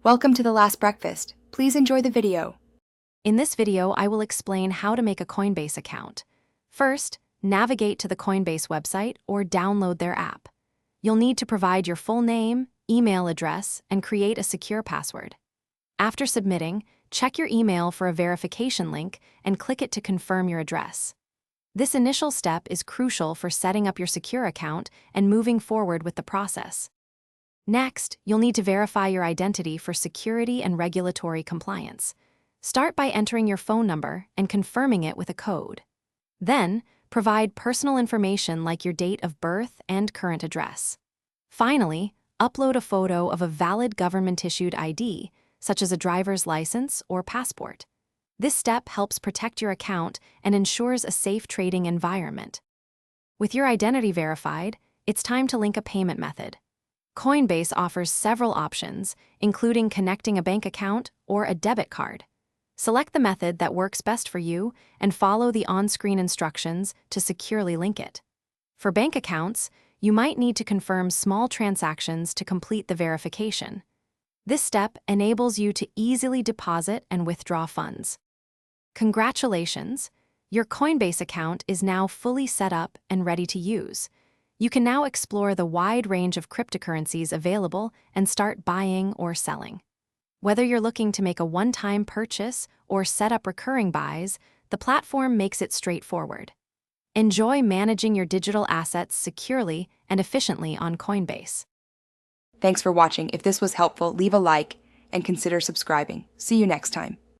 Welcome to The Last Breakfast. Please enjoy the video. In this video, I will explain how to make a Coinbase account. First, navigate to the Coinbase website or download their app. You'll need to provide your full name, email address, and create a secure password. After submitting, check your email for a verification link and click it to confirm your address. This initial step is crucial for setting up your secure account and moving forward with the process. Next, you'll need to verify your identity for security and regulatory compliance. Start by entering your phone number and confirming it with a code. Then, provide personal information like your date of birth and current address. Finally, upload a photo of a valid government-issued ID, such as a driver's license or passport. This step helps protect your account and ensures a safe trading environment. With your identity verified, it's time to link a payment method. Coinbase offers several options, including connecting a bank account or a debit card. Select the method that works best for you and follow the on-screen instructions to securely link it. For bank accounts, you might need to confirm small transactions to complete the verification. This step enables you to easily deposit and withdraw funds. Congratulations! Your Coinbase account is now fully set up and ready to use. You can now explore the wide range of cryptocurrencies available and start buying or selling. Whether you're looking to make a one-time purchase or set up recurring buys, the platform makes it straightforward. Enjoy managing your digital assets securely and efficiently on Coinbase. Thanks for watching. If this was helpful, leave a like and consider subscribing. See you next time.